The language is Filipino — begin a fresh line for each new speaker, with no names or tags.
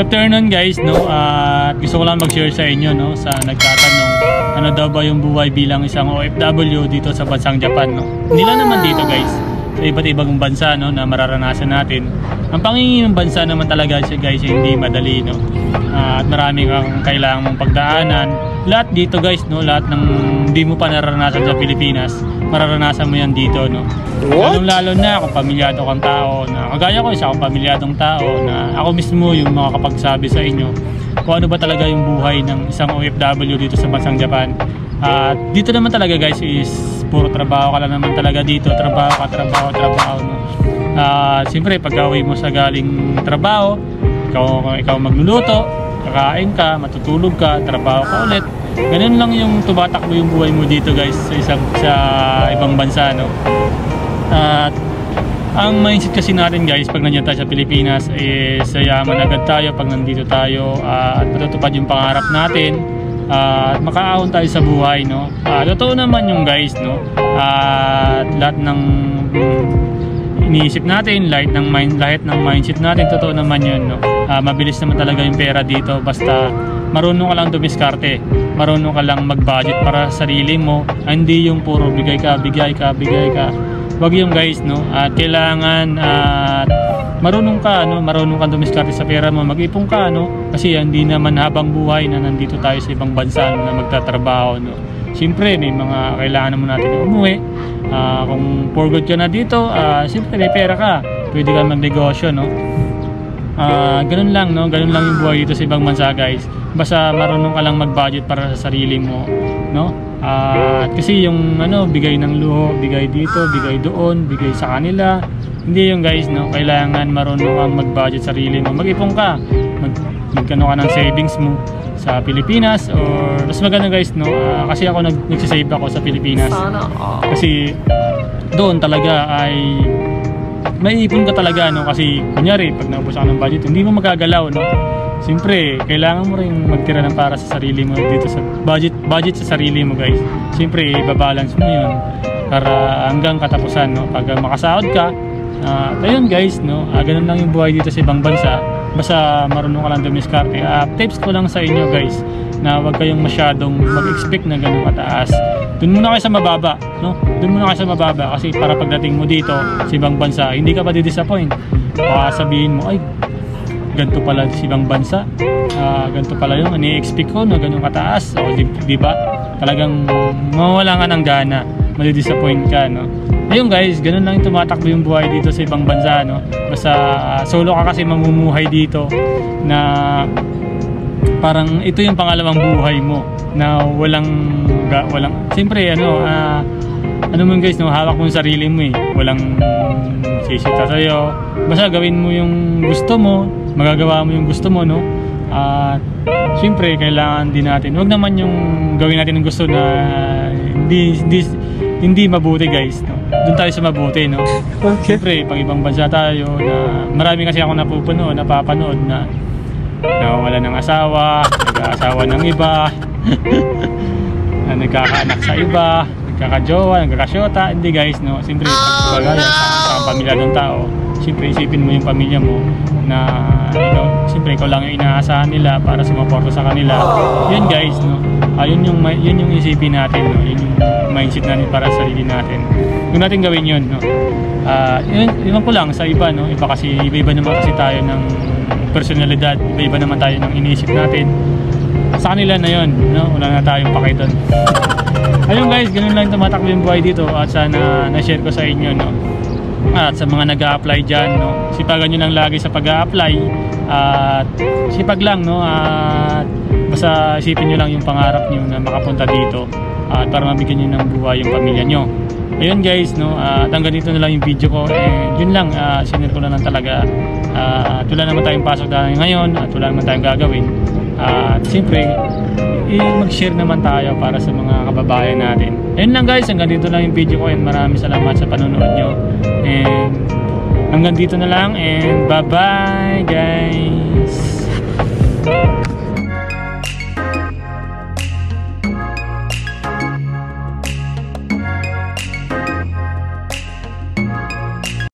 afternoon guys, no? At gusto ko lang mag-share sa inyo, no? Sa nagtatanong, ano daw ba yung buhay bilang isang OFW dito sa bansang Japan, no? Hindi lang naman dito guys, sa iba't ibang bansa, no? Na mararanasan natin. Ang pangingin ng bansa naman talaga siya guys, hindi madali, no? At marami kang kailangan mong pagdaanan. Lahat dito guys, no? Lahat ng hindi mo pa nararanasan sa Pilipinas, mararanasan mo yan dito, no? Lalo na kung pamilyado kang tao, na kagaya ko, isa akong pamilyadong tao, na ako mismo yung makakapagsabi sa inyo kung ano ba talaga yung buhay ng isang OFW dito sa bansang Japan. At dito naman talaga guys is puro trabaho ka lang naman talaga dito, trabaho, no? Siyempre pag-uwi mo sa galing trabaho, ikaw magluluto, kakain ka, matutulog ka, trabaho ka ulit. Ganun lang yung tumatakbo yung buhay mo dito guys sa ibang bansa, no? At ang mindset kasi natin guys pag nandiyan tayo sa Pilipinas is yaman agad tayo pag nandito tayo, at matutupad yung pangarap natin, at makaahon tayo sa buhay, no? Totoo naman yung guys, no? At lahat ng iniisip natin, lahat ng mindset natin, totoo naman yun, no? Mabilis naman talaga yung pera dito basta marunong ka lang dumiskarte, marunong ka lang mag-budget para sa sarili mo, hindi yung puro bigay ka. Wag yung guys, no? At kailangan marunong ka, no? Marunong ka dumiskarte sa pera mo, mag-ipon ka, no? Kasi hindi naman habang buhay na nandito tayo sa ibang bansa na magtatrabaho, no? Siyempre may mga kailangan naman natin umuwi. Kung for good ka na dito, siyempre may pera ka, pwede ka magnegosyo, no? Ganun lang, no? Ganun lang yung buhay dito sa ibang bansa guys, basta marunong ka lang mag-budget para sa sarili mo, no? Kasi yung bigay ng luho, bigay dito, bigay doon, bigay sa kanila, hindi yung guys, no? Kailangan marunong kang mag-budget sarili mo, mag-ipon ka, magkano ka ng savings mo sa Pilipinas, or mas maganda guys, no? Kasi ako nagsisave ako sa Pilipinas, kasi doon talaga ay may ipon ka talaga, no? Kasi kunyari pag naubos ka ng budget, hindi mo magagalaw, no? Siyempre kailangan mo rin magtira ng para sa sarili mo dito, sa budget sa sarili mo guys. Siyempre ibabalance mo yun para hanggang katapusan, no? Pag makasahod ka, ayun guys, no? Ganun lang yung buhay dito sa ibang bansa, basta marunong ka lang dumiskarte. Tips ko lang sa inyo guys, na huwag kayong masyadong mag-expect na ganun kataas. Doon muna kayo sa mababa, no? Doon muna kayo sa mababa, kasi para pagdating mo dito sa ibang bansa, hindi ka pa di-disappoint. Baka sabihin mo, ay ganito pala sa ibang bansa, ganito pala yung ini-expect ko na ganun kataas, o di ba? Talagang mawawala ka ng gana, madi-disappoint ka, no? Ayun guys, ganun lang yung tumatakbo yung buhay dito sa ibang bansa, no? Basta solo ka kasi mamumuhay dito, na parang ito yung pangalawang buhay mo, na walang siyempre ano mo guys, no? Hawak mo yung sarili mo, walang sisita sa'yo, basta gawin mo yung gusto mo, magagawa mo yung gusto mo, no? At siyempre kailangan din natin, wag naman yung gawin natin ng gusto na hindi mabuti guys, no? Doon tayo sa mabuti, no? Okay. Siyempre pag ibang bansa tayo, na marami kasi ako napapanood na nawawala ng asawa, nag-aasawa ng iba, na nagkakaanak sa iba, nagkakajowa, nagkakasyota. Hindi guys, no? Siyempre pag sa pamilya ng tao, siyempre isipin mo yung pamilya mo, na ikaw lang yung inaasahan nila para sumuporta sa kanila. Yun guys, no? Yun yung isipin natin, no? Yun yung mindset natin para sa sarili natin. Kung natin gawin yun, no? Yun ko lang sa iba, no? Iba naman kasi tayo ng personalidad, iba naman tayo ng iniisip natin. Sa kanila na yun, no? Wala na tayong paki doon. Ayun guys, ganun lang tumatakbo yung buhay dito, at sana na-share ko sa inyo, no? At sa mga nag-a-apply dyan, no? Sipagan nyo lang lagi sa pag-a-apply, at sipag lang, no? At basta isipin nyo lang yung pangarap nyo na makapunta dito, at para mabigyan nyo ng buhay yung pamilya nyo. Ayun guys, no? At hanggang dito na lang yung video ko, yun lang, sinare ko na lang talaga. At wala naman tayong pasok dahil ngayon, at wala naman tayong gagawin. At siyempre mag-share naman tayo para sa mga kababayan natin. Ayun lang guys, hanggang dito lang yung video ko, and maraming salamat sa panonood nyo, and hanggang dito na lang, and bye bye guys.